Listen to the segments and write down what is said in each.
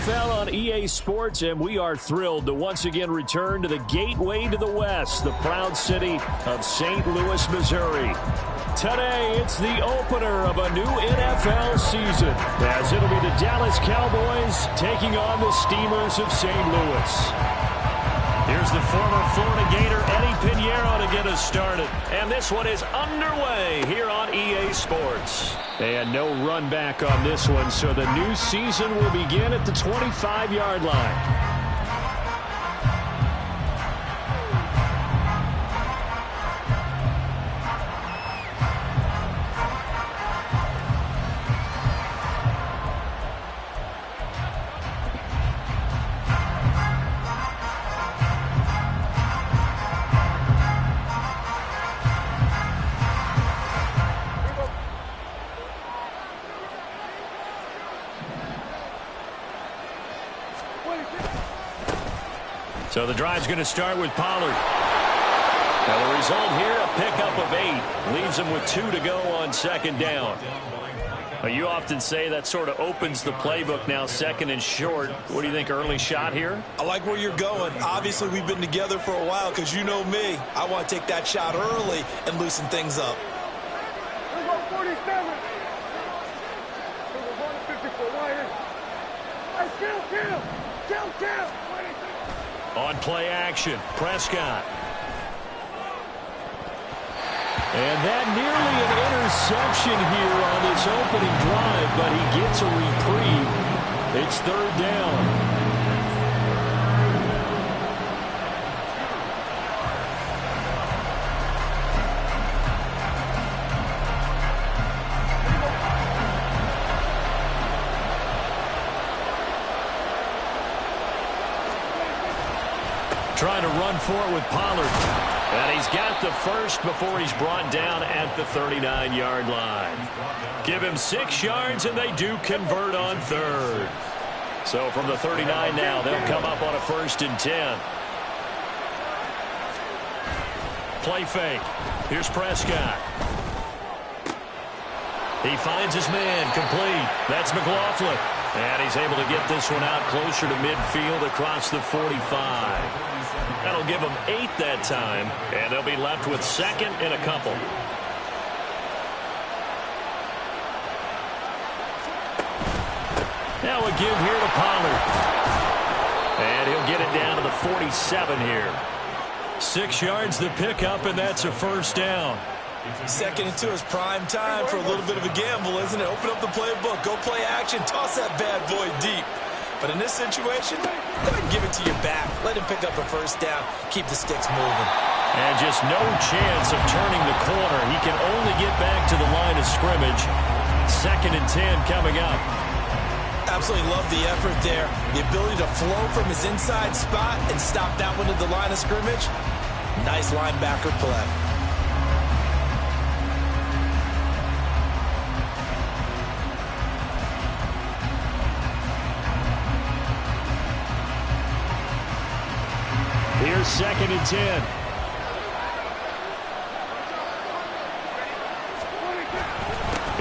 NFL on EA Sports, and we are thrilled to once again return to the gateway to the West, the proud city of St. Louis, Missouri. Today, it's the opener of a new NFL season, as it'll be the Dallas Cowboys taking on the Steamers of St. Louis. Here's the former Florida Gator, Eddie Pinheiro, to get us started. And this one is underway here on EA Sports. And no run back on this one, so the new season will begin at the 25-yard line. So the drive's going to start with Pollard. Now the result here, a pickup of 8. Leaves him with 2 to go on second down. Well, you often say that sort of opens the playbook now, second and short. What do you think, early shot here? I like where you're going. Obviously, we've been together for a while because you know me. I want to take that shot early and loosen things up. Let's go 47. We're going to 54 wide. Kill. On play action, Prescott. And that nearly an interception here on this opening drive, but he gets a reprieve. It's third down. Trying to run for it with Pollard. And he's got the first before he's brought down at the 39-yard line. Give him 6 yards, and they do convert on third. So from the 39 now, they'll come up on a 1st and 10. Play fake. Here's Prescott. He finds his man, complete. That's McLaughlin. And he's able to get this one out closer to midfield across the 45. That'll give them 8 that time, and they'll be left with 2nd and a couple. Now a give here to Pollard. And he'll get it down to the 47 here. 6 yards the pickup, and that's a 1st down. 2nd and 2 is prime time for a little bit of a gamble, isn't it? Open up the playbook, go play action, toss that bad boy deep. But in this situation, go ahead and give it to your back. Let him pick up a 1st down, keep the sticks moving. And just no chance of turning the corner. He can only get back to the line of scrimmage. 2nd and 10 coming up. Absolutely love the effort there. The ability to flow from his inside spot and stop that one at the line of scrimmage. Nice linebacker play. Here's 2nd and 10.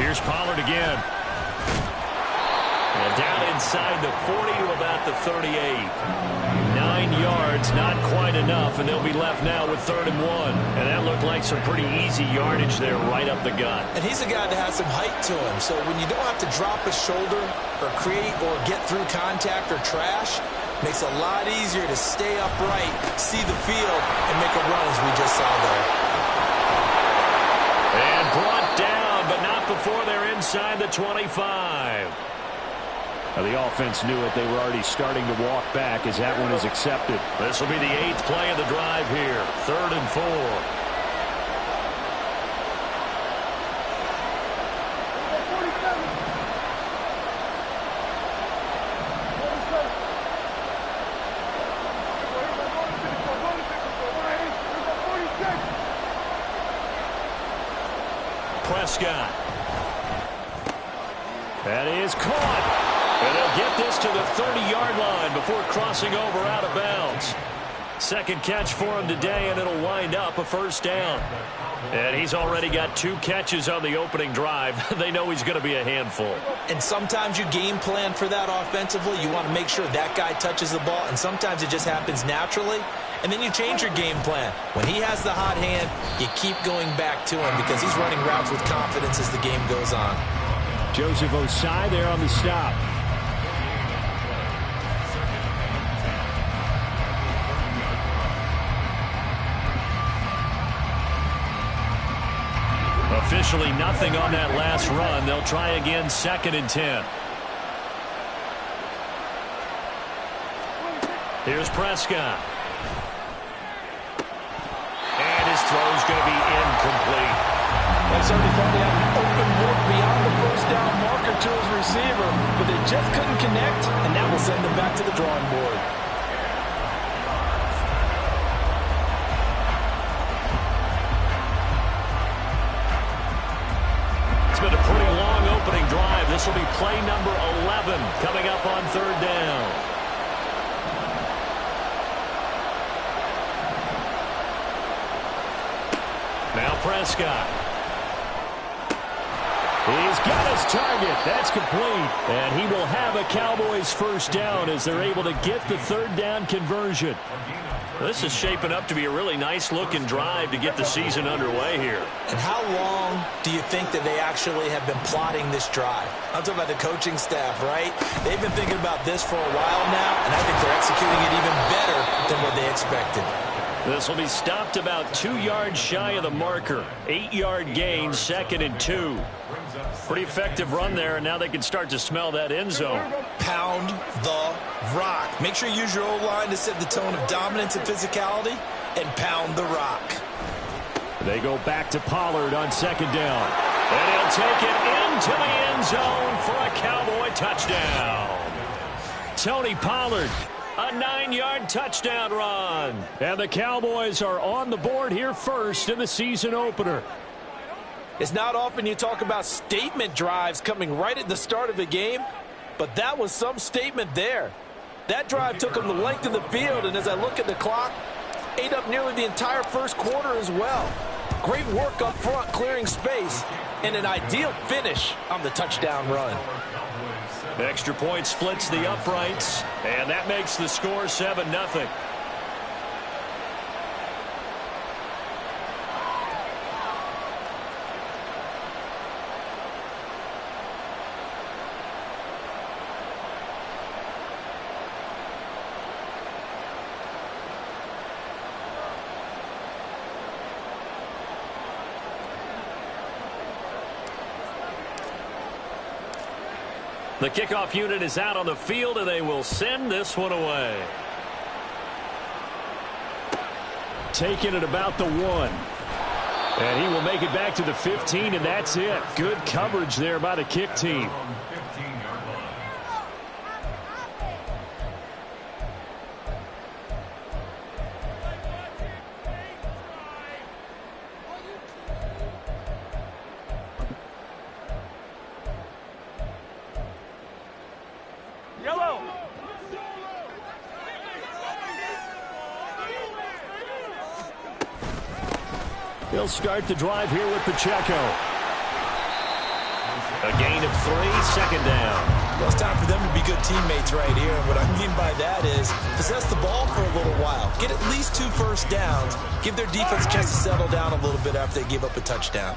Here's Pollard again. And down inside the 40 to about the 38. 9 yards, not quite enough, and they'll be left now with 3rd and 1. And that looked like some pretty easy yardage there right up the gut. And he's a guy that has some height to him, so when you don't have to drop a shoulder or create or get through contact or trash, makes it a lot easier to stay upright, see the field, and make a run as we just saw there. And brought down, but not before they're inside the 25. Now the offense knew it. They were already starting to walk back as that one is accepted. This will be the 8th play of the drive here. 3rd and 4. Prescott. That is caught. And they'll get this to the 30-yard line before crossing over out of bounds. Second catch for him today, and it'll wind up a first down. And he's already got 2 catches on the opening drive. They know he's going to be a handful. And sometimes you game plan for that offensively. You want to make sure that guy touches the ball, and sometimes it just happens naturally. And then you change your game plan. When he has the hot hand, you keep going back to him because he's running routes with confidence as the game goes on. Joseph Osai there on the stop. Officially nothing on that last run. They'll try again, 2nd and 10. Here's Prescott. And his throw's going to be incomplete. They certainly thought he had an open look beyond the first down marker to his receiver, but they just couldn't connect, and that will send them back to the drawing board. It's been a pretty long opening drive. This will be play number 11 coming up on 3rd down. Now Prescott. He's got his target. That's complete. And he will have a Cowboys first down as they're able to get the 3rd down conversion. This is shaping up to be a really nice-looking drive to get the season underway here. And how long do you think that they actually have been plotting this drive? I'm talking about the coaching staff, right? They've been thinking about this for a while now, and I think they're executing it even better than what they expected. This will be stopped about 2 yards shy of the marker. 8-yard gain, 2nd and 2. Pretty effective run there, and now they can start to smell that end zone. Pound the rock. Make sure you use your O-line to set the tone of dominance and physicality, and pound the rock. They go back to Pollard on 2nd down. And he'll take it into the end zone for a Cowboy touchdown. Tony Pollard, a 9-yard touchdown run. And the Cowboys are on the board here first in the season opener. It's not often you talk about statement drives coming right at the start of the game, but that was some statement there. That drive took them the length of the field, and as I look at the clock, ate up nearly the entire first quarter as well. Great work up front, clearing space, and an ideal finish on the touchdown run. Extra point splits the uprights, and that makes the score 7-0. The kickoff unit is out on the field, and they will send this one away. Taking it about the 1. And he will make it back to the 15, and that's it. Good coverage there by the kick team. He'll start the drive here with Pacheco. A gain of 3, 2nd down. Well, it's time for them to be good teammates right here. And what I mean by that is possess the ball for a little while. Get at least 2 first downs. Give their defense a chance to settle down a little bit after they give up a touchdown.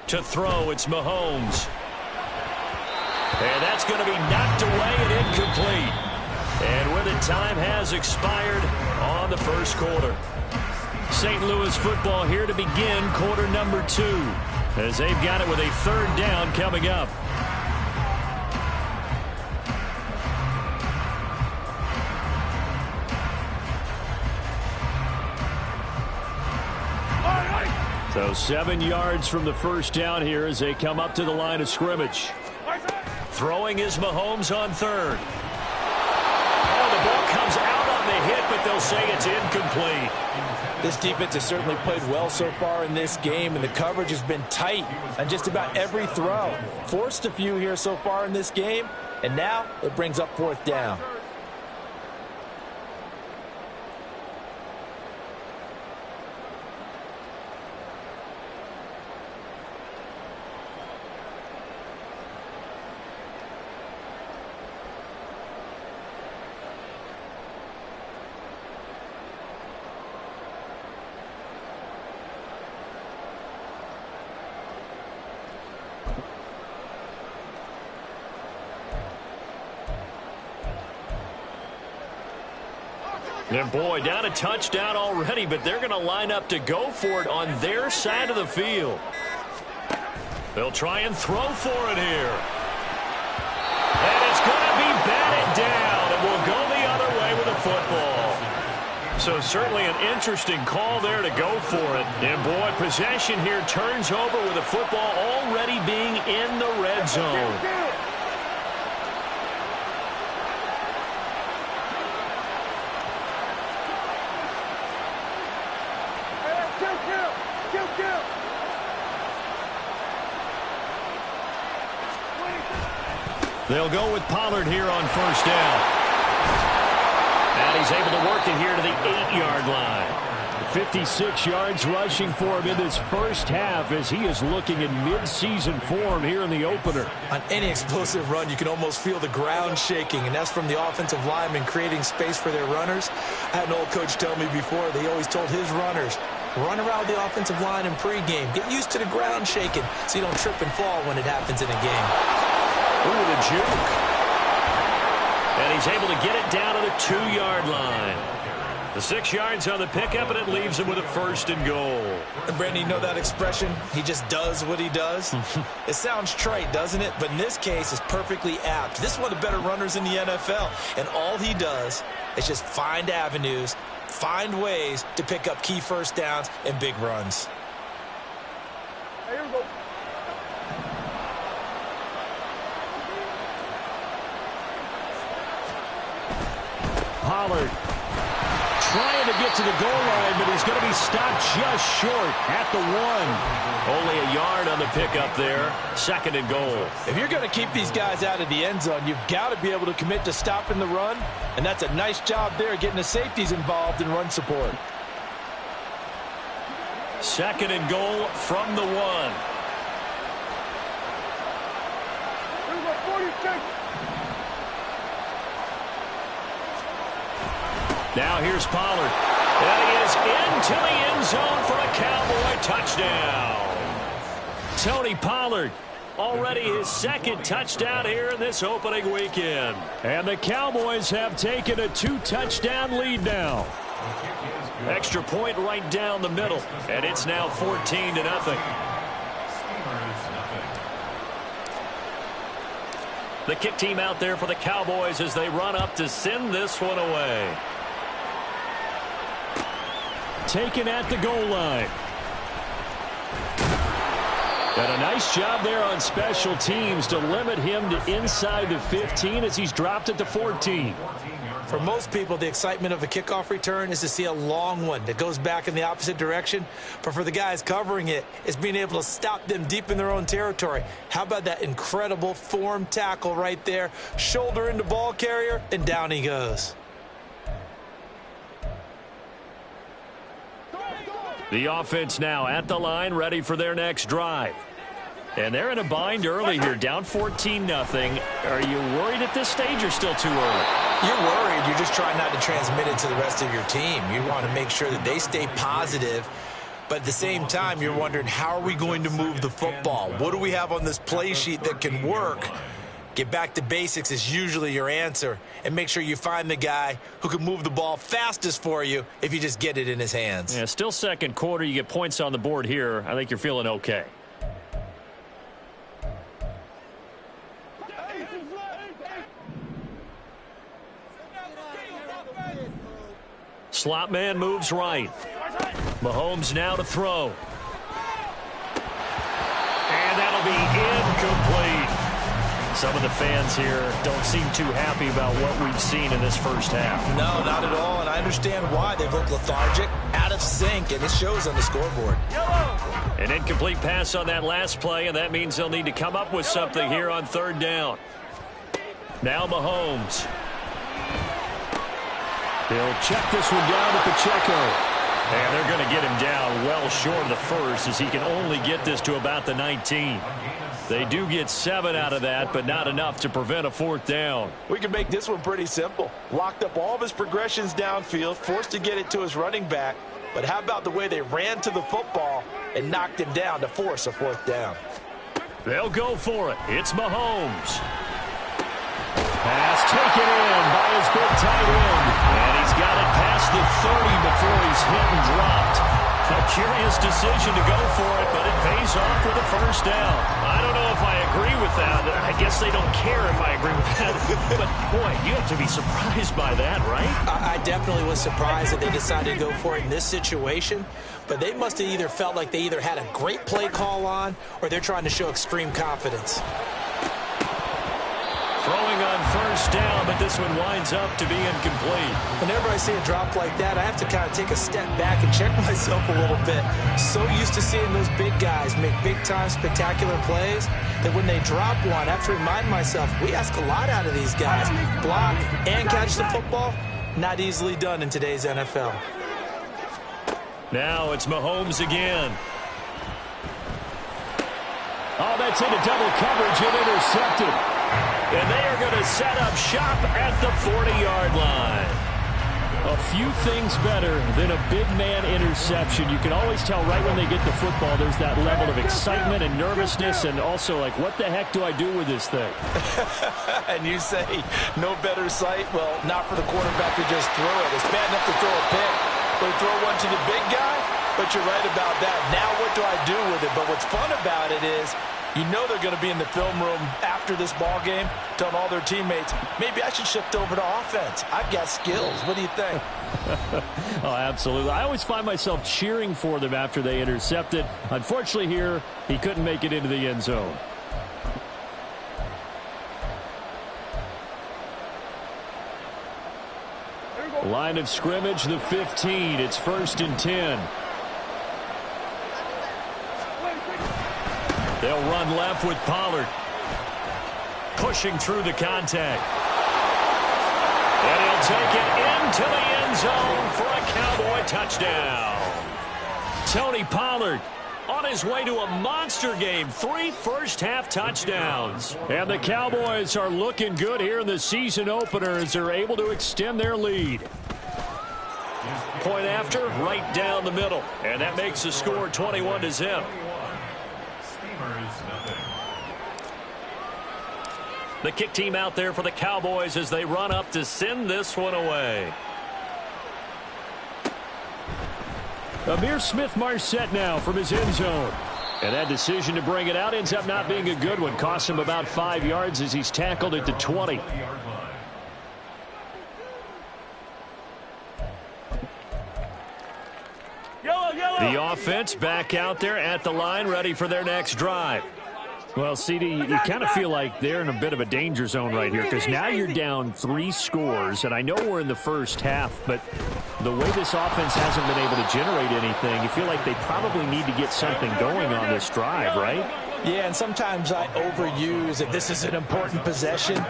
To throw, it's Mahomes. And that's going to be knocked away and incomplete. And where the time has expired on the first quarter. St. Louis football here to begin quarter number 2 as they've got it with a 3rd down coming up. So 7 yards from the first down here as they come up to the line of scrimmage. Throwing is Mahomes on 3rd. The ball comes out on the hit, but they'll say it's incomplete. This defense has certainly played well so far in this game, and the coverage has been tight on just about every throw. Forced a few here so far in this game, and now it brings up 4th down. Dem Boy down a touchdown already, but they're going to line up to go for it on their side of the field. They'll try and throw for it here. And it's going to be batted down, and we'll go the other way with the football. So certainly an interesting call there to go for it. And boy, possession here turns over with the football already being in the red zone. They'll go with Pollard here on first down. And he's able to work it here to the 8-yard line. 56 yards rushing for him in this first half as he is looking in mid-season form here in the opener. On any explosive run, you can almost feel the ground shaking, and that's from the offensive linemen creating space for their runners. I had an old coach tell me before, they always told his runners, run around the offensive line in pregame. Get used to the ground shaking so you don't trip and fall when it happens in a game. Ooh, the juke. And he's able to get it down to the 2-yard line. The 6 yards on the pickup, and it leaves him with a first and goal. And Brandon, you know that expression? He just does what he does? It sounds trite, doesn't it? But in this case, it's perfectly apt. This is one of the better runners in the NFL. And all he does is just find avenues, find ways to pick up key first downs and big runs. Hey, here we go. Pollard trying to get to the goal line, but he's going to be stopped just short at the 1. Only a yard on the pickup there. Second and goal. If you're going to keep these guys out of the end zone, you've got to be able to commit to stopping the run, and that's a nice job there getting the safeties involved in run support. Second and goal from the 1. Here we go, 46. Now here's Pollard. And he is into the end zone for a Cowboy touchdown. Tony Pollard, already his second touchdown here in this opening weekend. And the Cowboys have taken a 2-touchdown lead now. Extra point right down the middle. And it's now 14-0. The kick team out there for the Cowboys as they run up to send this one away. Taken at the goal line. And a nice job there on special teams to limit him to inside the 15 as he's dropped at the 14. For most people, the excitement of a kickoff return is to see a long one that goes back in the opposite direction. But for the guys covering it, it's being able to stop them deep in their own territory. How about that incredible form tackle right there? Shoulder into ball carrier, and down he goes. The offense now at the line, ready for their next drive. And they're in a bind early here, down 14-0. Are you worried at this stage or still too early? You're worried. You're just trying not to transmit it to the rest of your team. You want to make sure that they stay positive. But at the same time, you're wondering, how are we going to move the football? What do we have on this play sheet that can work? Get back to basics is usually your answer. And make sure you find the guy who can move the ball fastest for you if you just get it in his hands. Yeah, still second quarter. You get points on the board here. I think you're feeling okay. Slot man moves right. Mahomes now to throw. And that'll be incomplete. Some of the fans here don't seem too happy about what we've seen in this first half. No, not at all, and I understand why. They've looked lethargic, out of sync, and it shows on the scoreboard. An incomplete pass on that last play, and that means they'll need to come up with something here on third down. Now Mahomes. He'll check this one down to Pacheco. And they're going to get him down well short of the first as he can only get this to about the 19. They do get 7 out of that, but not enough to prevent a fourth down. We can make this one pretty simple. Locked up all of his progressions downfield, forced to get it to his running back. But how about the way they ran to the football and knocked him down to force a fourth down? They'll go for it. It's Mahomes. Pass taken in by his big tight end. And he's got it past hit and dropped. A curious decision to go for it, but it pays off with a first down. I don't know if I agree with that. I guess they don't care if I agree with that. But, boy, you have to be surprised by that, right? I definitely was surprised that they decided to go for it in this situation. But they must have either felt like they either had a great play call on or they're trying to show extreme confidence. Throwing on first down, but this one winds up to be incomplete. Whenever I see a drop like that, I have to kind of take a step back and check myself a little bit. So used to seeing those big guys make big-time spectacular plays that when they drop one, I have to remind myself, we ask a lot out of these guys. Block and catch the football, not easily done in today's NFL. Now it's Mahomes again. Oh, that's into double coverage and intercepted. And they are going to set up shop at the 40-yard line. A few things better than a big man interception. You can always tell right when they get the football, there's that level of excitement and nervousness and also like, what the heck do I do with this thing? And you say no better sight? Well, not for the quarterback to just throw it. It's bad enough to throw a pick, but throw one to the big guy? But you're right about that. Now what do I do with it? But what's fun about it is you know they're going to be in the film room after this ball game telling all their teammates, maybe I should shift over to offense. I've got skills. What do you think? Oh, absolutely. I always find myself cheering for them after they intercept it. Unfortunately here, he couldn't make it into the end zone. Line of scrimmage, the 15. It's 1st and 10. They'll run left with Pollard. Pushing through the contact. And he'll take it into the end zone for a Cowboy touchdown. Tony Pollard on his way to a monster game. 3 first-half touchdowns. And the Cowboys are looking good here in the season opener as they're able to extend their lead. Point after, right down the middle. And that makes the score 21-0. The kick team out there for the Cowboys as they run up to send this one away. Amir Smith-Marset now from his end zone. And that decision to bring it out ends up not being a good one. Costs him about 5 yards as he's tackled at the 20. The offense back out there at the line, ready for their next drive. Well, CD, you kind of feel like they're in a bit of a danger zone right here because now you're down 3 scores, and I know we're in the first half, but the way this offense hasn't been able to generate anything, you feel like they probably need to get something going on this drive, right? Yeah, and sometimes I overuse that this is an important possession.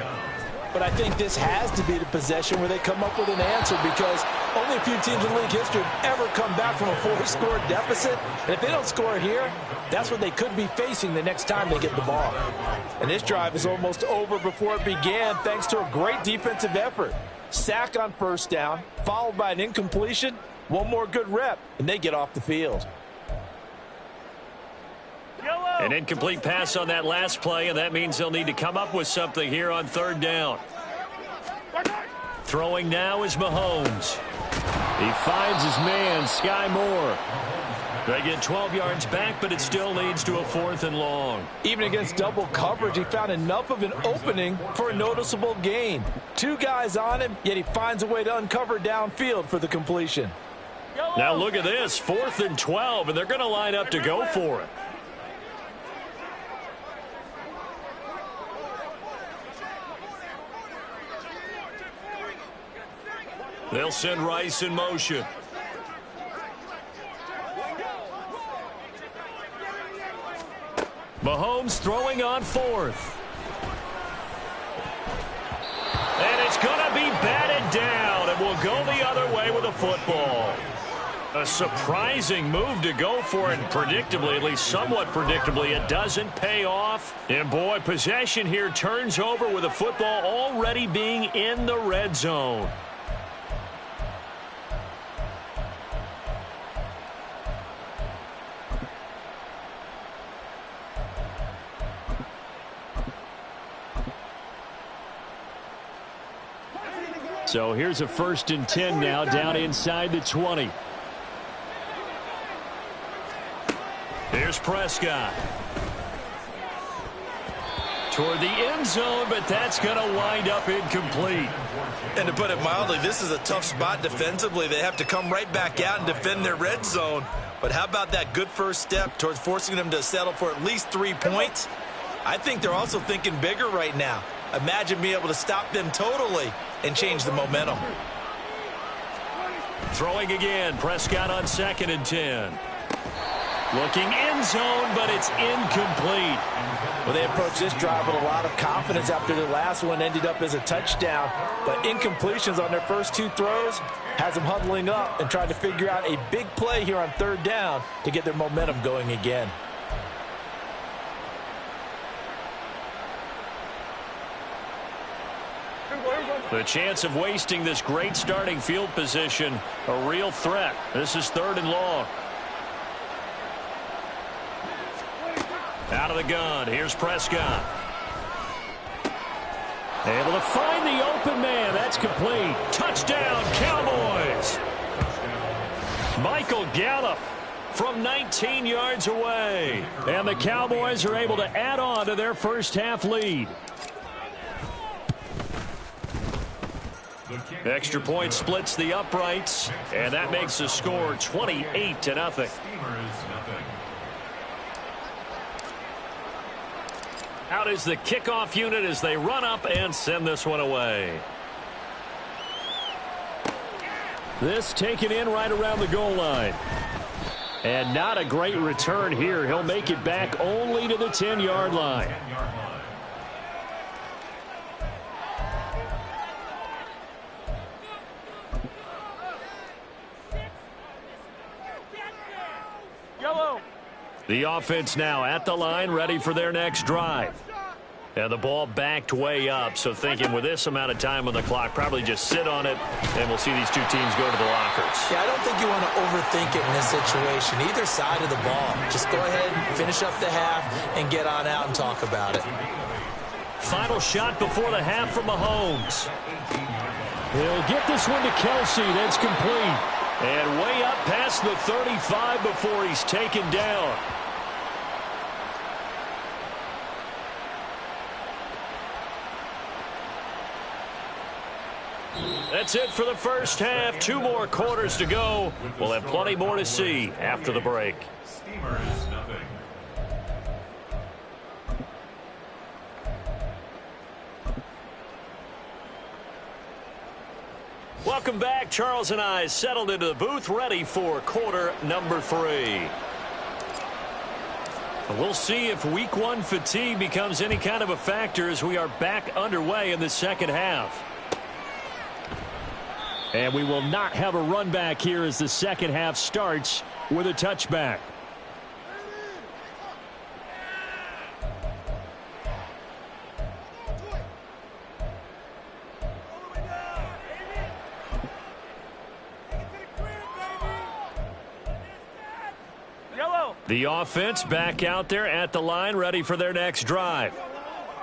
But I think this has to be the possession where they come up with an answer because only a few teams in league history have ever come back from a 4-score deficit. And if they don't score here, that's what they could be facing the next time they get the ball. And this drive is almost over before it began thanks to a great defensive effort. Sack on first down, followed by an incompletion, one more good rep, and they get off the field. An incomplete pass on that last play, and that means they'll need to come up with something here on 3rd down. Throwing now is Mahomes. He finds his man, Sky Moore. They get 12 yards back, but it still leads to a 4th and long. Even against double coverage, he found enough of an opening for a noticeable gain. 2 guys on him, yet he finds a way to uncover downfield for the completion. Now look at this, 4th and 12, and they're going to line up to go for it. They'll send Rice in motion. Mahomes throwing on 4th. And it's going to be batted down, and will go the other way with the football. A surprising move to go for it, and predictably, at least somewhat predictably, it doesn't pay off. And boy, possession here turns over with the football already being in the red zone. So here's a 1st and 10 now down inside the 20. Prescott. Toward the end zone, but that's going to wind up incomplete. And to put it mildly, this is a tough spot defensively. They have to come right back out and defend their red zone. But how about that good first step towards forcing them to settle for at least 3 points? I think they're also thinking bigger right now. Imagine being able to stop them totally and change the momentum. Throwing again, Prescott on 2nd and 10. Looking end zone, but it's incomplete. Well, they approached this drive with a lot of confidence after the last one ended up as a touchdown. But incompletions on their first 2 throws has them huddling up and trying to figure out a big play here on 3rd down to get their momentum going again. The chance of wasting this great starting field position, a real threat. This is 3rd and long. Out of the gun, here's Prescott. Able to find the open man. That's complete. Touchdown, Cowboys. Michael Gallup from 19 yards away. And the Cowboys are able to add on to their first half lead. Extra point splits the uprights, and that makes the score 28-0. Out is the kickoff unit as they run up and send this one away. This taken in right around the goal line. And not a great return here. He'll make it back only to the 10-yard line. The offense now at the line, ready for their next drive. And the ball backed way up, so thinking with this amount of time on the clock, probably just sit on it, and we'll see these 2 teams go to the lockers. Yeah, I don't think you want to overthink it in this situation. Either side of the ball. Just go ahead, finish up the half, and get on out and talk about it. Final shot before the half from Mahomes. He'll get this one to Kelsey. That's complete. And way up past the 35 before he's taken down. That's it for the first half. 2 more quarters to go. We'll have plenty more to see after the break. Welcome back. Charles and I settled into the booth, ready for quarter number 3. We'll see if week 1 fatigue becomes any kind of a factor as we are back underway in the second half. And we will not have a run back here as the second half starts with a touchback. The offense back out there at the line, ready for their next drive.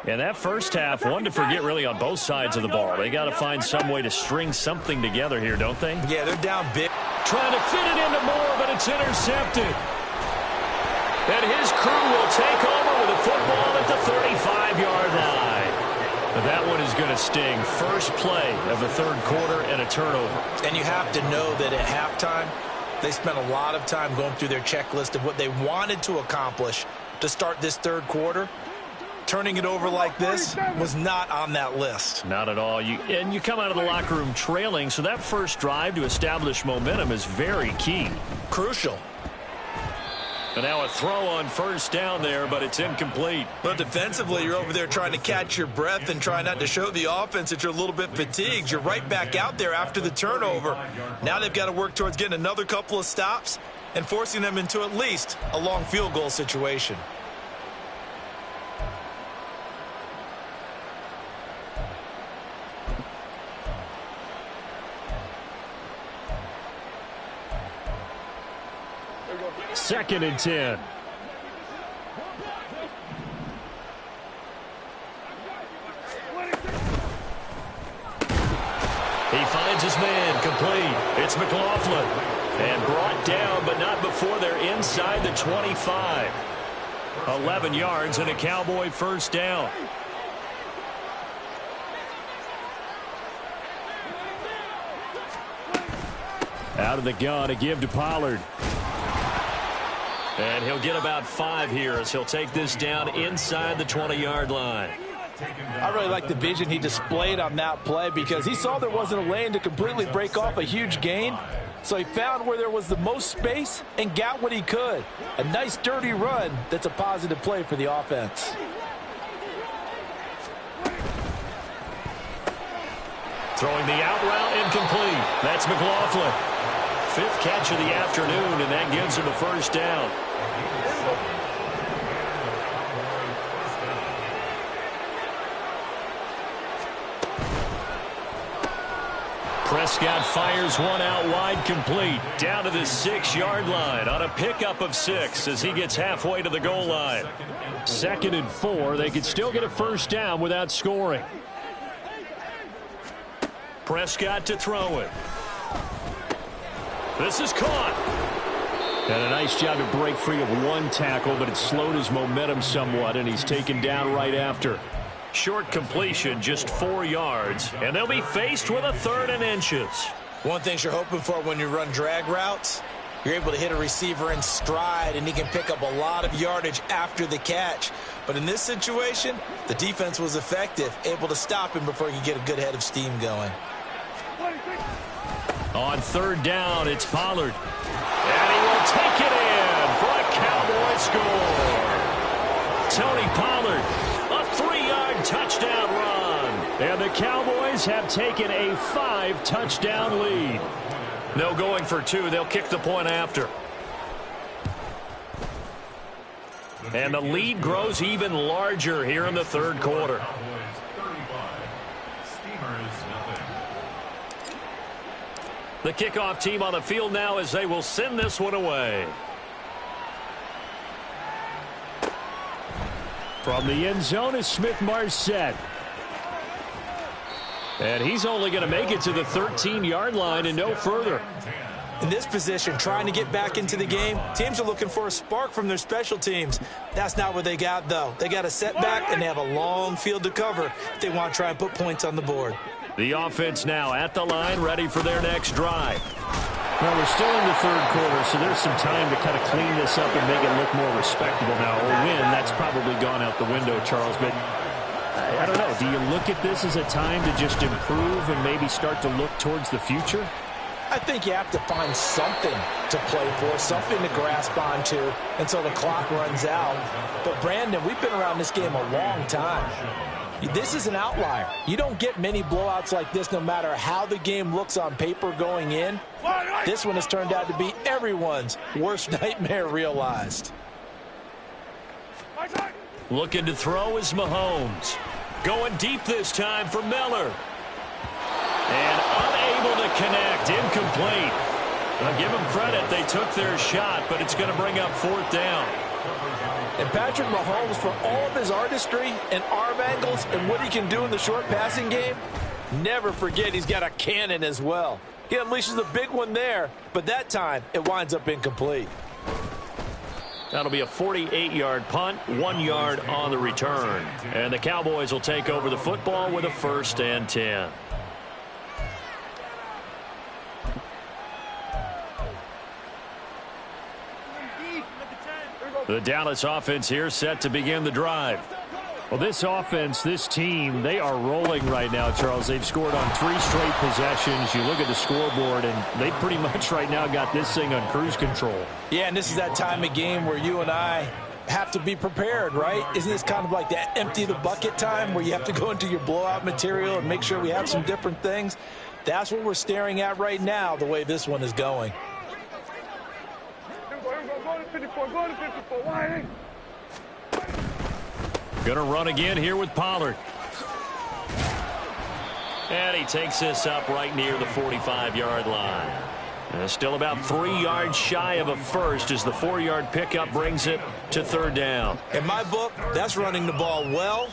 And that first half, one to forget really on both sides of the ball. They got to find some way to string something together here, don't they? Yeah, they're down big. Trying to fit it into Moore, but it's intercepted. And his crew will take over with a football at the 35-yard line. That one is going to sting. First play of the 3rd quarter and a turnover. And you have to know that at halftime, they spent a lot of time going through their checklist of what they wanted to accomplish to start this 3rd quarter. Turning it over like this was not on that list. Not at all. And you come out of the locker room trailing, so that first drive to establish momentum is very key. Crucial. And now a throw on first down there, but it's incomplete. But defensively, you're over there trying to catch your breath and try not to show the offense that you're a little bit fatigued. You're right back out there after the turnover. Now they've got to work towards getting another couple of stops and forcing them into at least a long field goal situation. Second and 10. He finds his man, complete. It's McLaughlin. And brought down, but not before they're inside the 25. 11 yards and a Cowboy first down. Out of the gun, a give to Pollard. And he'll get about 5 here as he'll take this down inside the 20-yard line. I really like the vision he displayed on that play because he saw there wasn't a lane to completely break off a huge gain. So he found where there was the most space and got what he could. A nice dirty run that's a positive play for the offense. Throwing the out route incomplete. That's McLaughlin. 5th catch of the afternoon, and that gives him a first down. Prescott fires one out wide, complete. Down to the 6-yard line on a pickup of 6 as he gets halfway to the goal line. 2nd and 4. They could still get a first down without scoring. Prescott to throw it. This is caught. And a nice job to break free of one tackle, but it slowed his momentum somewhat, and he's taken down right after. Short completion, just 4 yards, and they'll be faced with a 3rd and inches. One thing you're hoping for when you run drag routes, you're able to hit a receiver in stride, and he can pick up a lot of yardage after the catch. But in this situation, the defense was effective, able to stop him before he could get a good head of steam going. On 3rd down, it's Pollard. And he will take it in for a Cowboy score. Tony Pollard, a 3-yard touchdown run. And the Cowboys have taken a 5-touchdown lead. No going for 2. They'll kick the point after. And the lead grows even larger here in the 3rd quarter. The kickoff team on the field now as they will send this one away. From the end zone is Smith-Marset. And he's only going to make it to the 13-yard line and no further. In this position, trying to get back into the game, teams are looking for a spark from their special teams. That's not what they got, though. They got a setback, and they have a long field to cover if they want to try and put points on the board. The offense now at the line, ready for their next drive. Well, we're still in the 3rd quarter, so there's some time to kind of clean this up and make it look more respectable now. A win, that's probably gone out the window, Charles, but I don't know. Do you look at this as a time to just improve and maybe start to look towards the future? I think you have to find something to play for, something to grasp onto until the clock runs out. But, Brandon, we've been around this game a long time. This is an outlier. You don't get many blowouts like this no matter how the game looks on paper going in. This one has turned out to be everyone's worst nightmare realized. Looking to throw is Mahomes. Going deep this time for Miller. And unable to connect. Incomplete. I'll give them credit. They took their shot, but it's going to bring up 4th down. And Patrick Mahomes, for all of his artistry and arm angles and what he can do in the short passing game, never forget he's got a cannon as well. He unleashes a big one there, but that time it winds up incomplete. That'll be a 48-yard punt, 1 yard on the return. And the Cowboys will take over the football with a 1st and 10. The Dallas offense here set to begin the drive. Well, this offense, this team, they are rolling right now, Charles. They've scored on 3 straight possessions. You look at the scoreboard, and they pretty much right now got this thing on cruise control. Yeah, and this is that time of game where you and I have to be prepared, right? Isn't this kind of like that empty the bucket time where you have to go into your blowout material and make sure we have some different things? That's what we're staring at right now, the way this one is going. Gonna run again here with Pollard. And he takes this up right near the 45-yard line. And still about 3 yards shy of a first as the 4-yard pickup brings it to 3rd down. In my book, that's running the ball well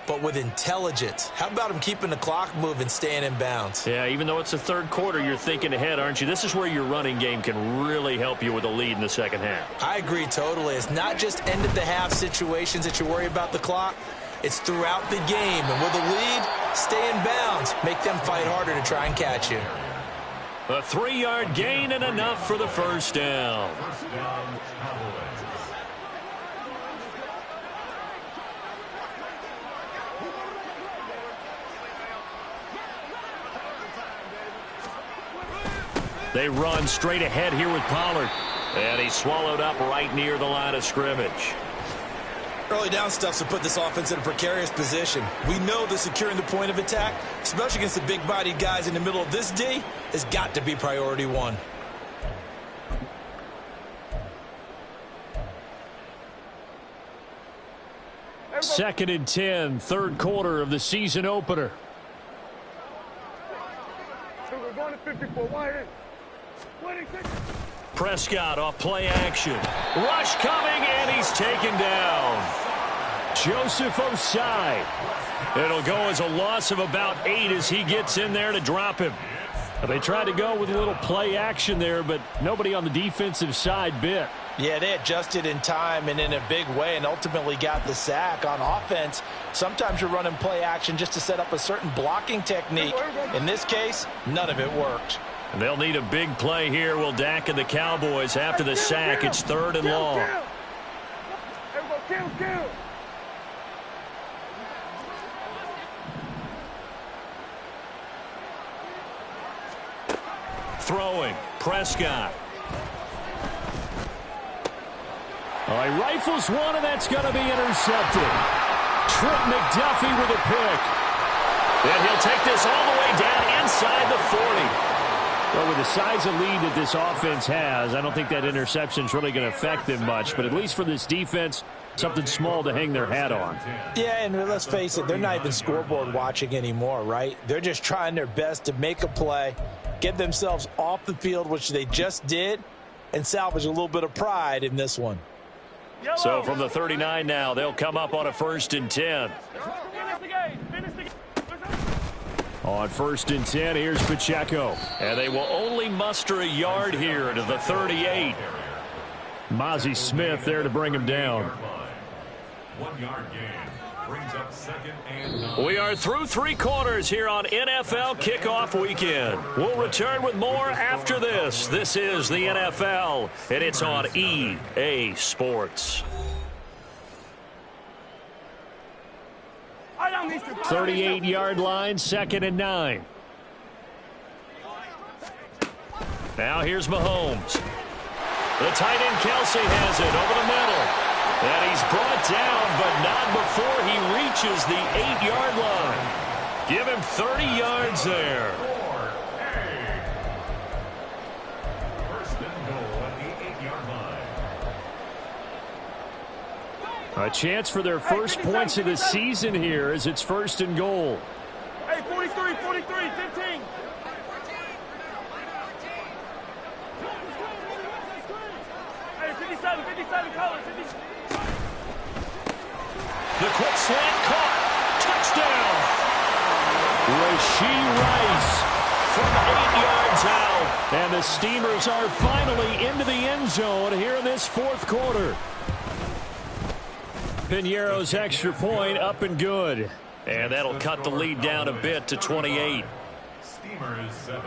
but with intelligence. How about him keeping the clock moving, staying in bounds? Yeah, even though it's the third quarter, you're thinking ahead, aren't you? This is where your running game can really help you with a lead in the second half. I agree totally. It's not just end-of-the-half situations that you worry about the clock. It's throughout the game. And with a lead, stay in bounds. Make them fight harder to try and catch you. A 3-yard gain and enough for the first down. They run straight ahead here with Pollard. And he's swallowed up right near the line of scrimmage. Early down stuff's to put this offense in a precarious position. We know that securing the point of attack, especially against the big-bodied guys in the middle of this D, has got to be priority one. Second and 10, third quarter of the season opener. We're going to 54. Why in? Prescott off play action. Rush coming, and he's taken down. Joseph Osai. It'll go as a loss of about 8 as he gets in there to drop him. They tried to go with a little play action there, but nobody on the defensive side bit. Yeah, they adjusted in time and in a big way and ultimately got the sack. On offense, sometimes you're running play action just to set up a certain blocking technique. In this case, none of it worked. And they'll need a big play here, will Dak and the Cowboys. After the sack, it's 3rd and long. Kill. Throwing, Prescott. All right, rifles one, and that's going to be intercepted. Trent McDuffie with a pick. And he'll take this all the way down inside the 40. Well, with the size of lead that this offense has, I don't think that interception's really going to affect them much. But at least for this defense, something small to hang their hat on. Yeah, and let's face it, they're not even scoreboard watching anymore, right? They're just trying their best to make a play, get themselves off the field, which they just did, and salvage a little bit of pride in this one. So from the 39 now, they'll come up on a 1st and 10. On 1st and 10, here's Pacheco. And they will only muster a yard here to the 38. Mozzie Smith there to bring him down. 1 yard gain. Brings up 2nd and 9. We are through 3 quarters here on NFL Kickoff Weekend. We'll return with more after this. This is the NFL, and it's on EA Sports. 38-yard line, 2nd and 9. Now here's Mahomes. The tight end Kelsey has it over the middle. And he's brought down, but not before he reaches the 8-yard line. Give him 30 yards there. 1st and goal at the 8-yard line. A chance for their first points of the season here as it's 1st and goal. Hey, 43, 15. Hey, 57, colors, 57. The quick slant caught. Touchdown. Rashee Rice from 8 yards out. And the Steamers are finally into the end zone here in this 4th quarter. Piñeiro's extra point up and good. And that'll cut the lead down a bit to 28. Steamers 7.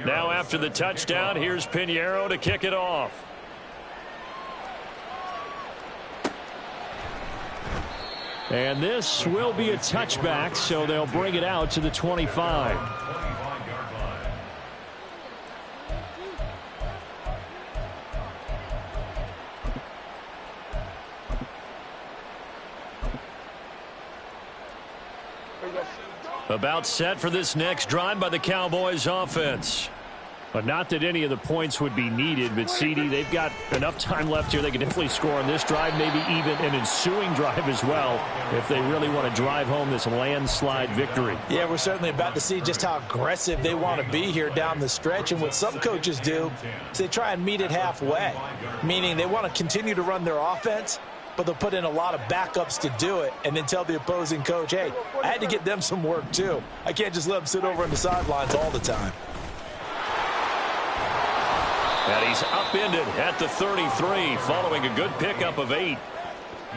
Now after the touchdown, here's Piñeiro to kick it off. And this will be a touchback, so they'll bring it out to the 25. About set for this next drive by the Cowboys offense. But not that any of the points would be needed, but CD, they've got enough time left here. They can definitely score on this drive, maybe even an ensuing drive as well, if they really want to drive home this landslide victory. Yeah, we're certainly about to see just how aggressive they want to be here down the stretch. And what some coaches do is they try and meet it halfway, meaning they want to continue to run their offense, but they'll put in a lot of backups to do it and then tell the opposing coach, hey, I had to get them some work too. I can't just let them sit over on the sidelines all the time. And he's upended at the 33 following a good pickup of 8.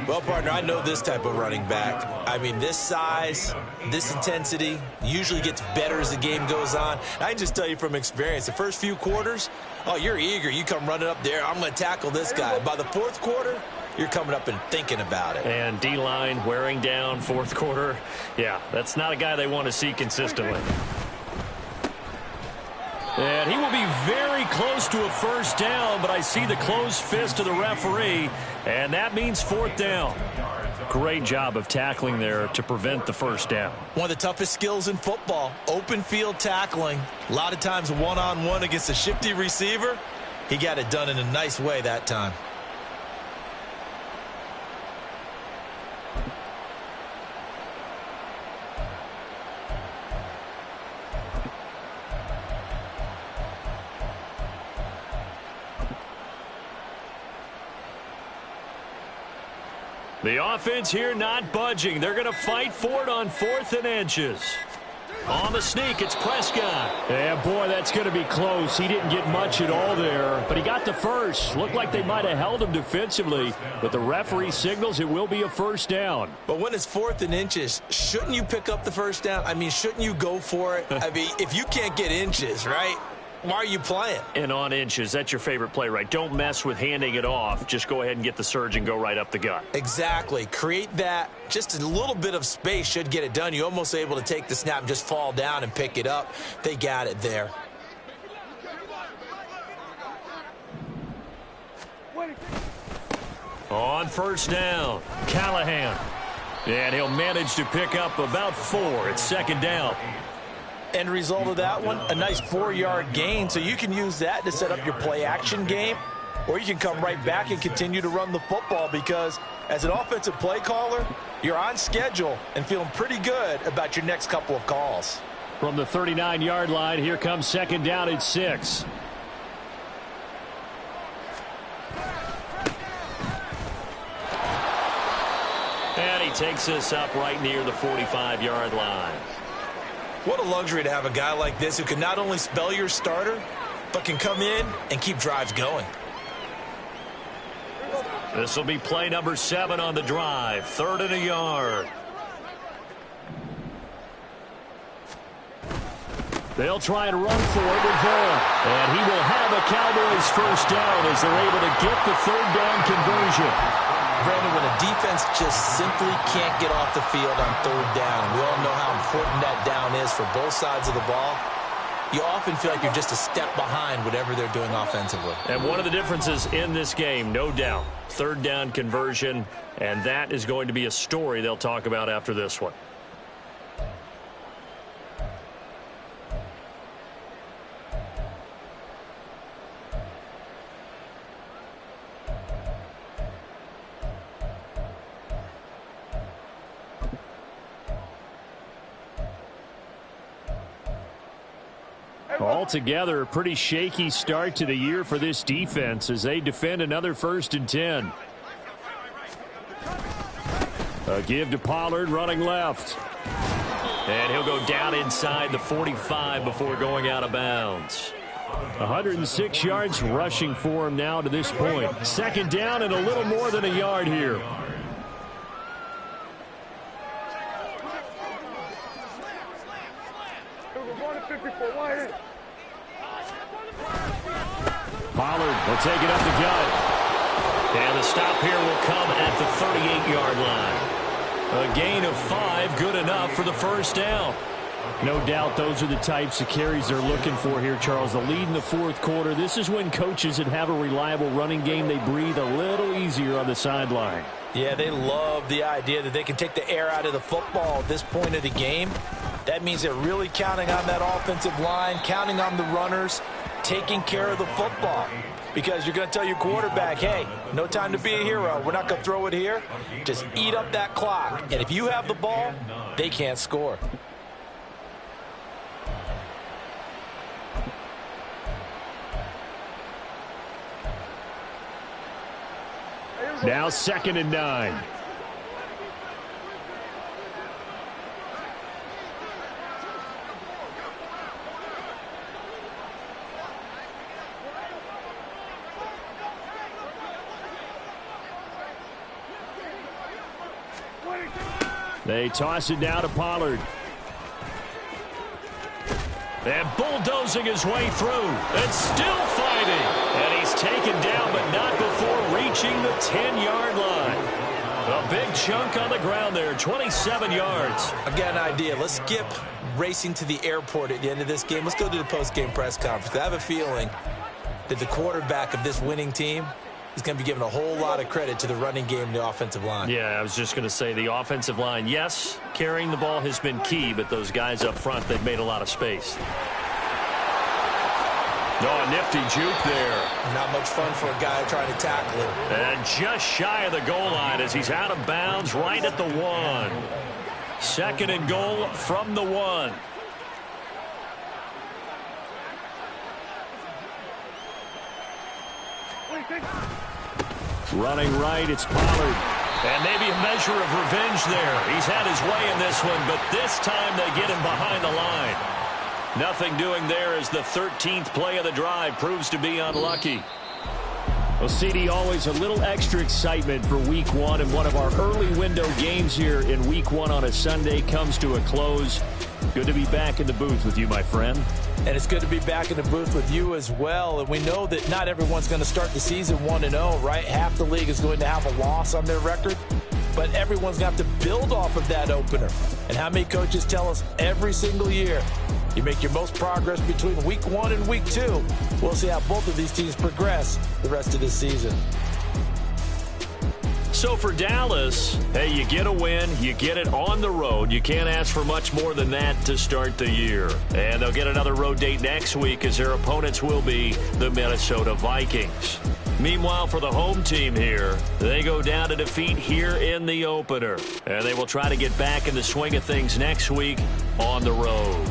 Well, partner, I know this type of running back. I mean, this size, this intensity usually gets better as the game goes on. I can just tell you from experience, the first few quarters, oh, you're eager. You come running up there, I'm going to tackle this guy. By the fourth quarter, you're coming up and thinking about it. And D-line wearing down fourth quarter. Yeah, that's not a guy they want to see consistently. And he will be very close to a first down, but I see the closed fist of the referee, and that means fourth down. Great job of tackling there to prevent the first down. One of the toughest skills in football, open field tackling. A lot of times one-on-one against a shifty receiver. He got it done in a nice way that time. The offense here not budging. They're going to fight for it on 4th and inches. On the sneak, it's Prescott. Yeah, boy, that's going to be close. He didn't get much at all there, but he got the first. Looked like they might have held him defensively, but the referee signals it will be a first down. But when it's 4th and inches, shouldn't you pick up the first down? I mean, shouldn't you go for it? I mean, if you can't get inches, right? Why are you playing? And on inches, that's your favorite play, right? Don't mess with handing it off. Just go ahead and get the surge and go right up the gut. Exactly. Create that. Just a little bit of space should get it done. You're almost able to take the snap and just fall down and pick it up. They got it there. On first down, Callahan. And he'll manage to pick up about 4. It's second down. End result of that one, a nice 4-yard gain. So you can use that to set up your play-action game, or you can come right back and continue to run the football because as an offensive play caller, you're on schedule and feeling pretty good about your next couple of calls. From the 39-yard line, here comes second down at 6. And he takes us up right near the 45-yard line. What a luxury to have a guy like this who can not only spell your starter, but can come in and keep drives going. This will be play number 7 on the drive. 3rd and a yard. They'll try and run for it with Vaughn. And he will have a Cowboys first down as they're able to get the 3rd down conversion. Brandon, when a defense just simply can't get off the field on 3rd down, we all know how important that down is for both sides of the ball. You often feel like you're just a step behind whatever they're doing offensively. And one of the differences in this game, no doubt, 3rd down conversion, and that is going to be a story they'll talk about after this one. Altogether, a pretty shaky start to the year for this defense as they defend another 1st and 10. A give to Pollard running left. And he'll go down inside the 45 before going out of bounds. 106 yards rushing for him now to this point. Second down and a little more than a yard here. Pollard will take it up the gut. And the stop here will come at the 38-yard line. A gain of 5, good enough for the first down. No doubt those are the types of carries they're looking for here, Charles. The lead in the 4th quarter. This is when coaches that have a reliable running game, they breathe a little easier on the sideline. Yeah, they love the idea that they can take the air out of the football at this point of the game. That means they're really counting on that offensive line, counting on the runners, taking care of the football. Because you're going to tell your quarterback, hey, no time to be a hero. We're not going to throw it here. Just eat up that clock. And if you have the ball, they can't score. Now 2nd and 9. They toss it down to Pollard. And bulldozing his way through. And still fighting. And he's taken down, but not before reaching the 10-yard line. A big chunk on the ground there, 27 yards. I got an idea. Let's skip racing to the airport at the end of this game. Let's go to the post-game press conference. I have a feeling that the quarterback of this winning team is going to be given a whole lot of credit to the running game and the offensive line. Yeah, I was just going to say the offensive line, yes, carrying the ball has been key, but those guys up front, they've made a lot of space. Oh, a nifty juke there. Not much fun for a guy trying to tackle him. And just shy of the goal line as he's out of bounds right at the 1. 2nd and goal from the 1. Running right, it's Pollard. And maybe a measure of revenge there. He's had his way in this one, but this time they get him behind the line. Nothing doing there as the 13th play of the drive proves to be unlucky. Well, CD, always a little extra excitement for Week 1, and one of our early window games here in Week 1 on a Sunday comes to a close. Good to be back in the booth with you, my friend. And it's good to be back in the booth with you as well. And we know that not everyone's going to start the season 1-0, right? Half the league is going to have a loss on their record. But everyone's going to have to build off of that opener. And how many coaches tell us every single year, you make your most progress between Week 1 and Week 2. We'll see how both of these teams progress the rest of this season. So for Dallas, hey, you get a win, you get it on the road. You can't ask for much more than that to start the year. And they'll get another road date next week as their opponents will be the Minnesota Vikings. Meanwhile, for the home team here, they go down to defeat here in the opener. And they will try to get back in the swing of things next week on the road.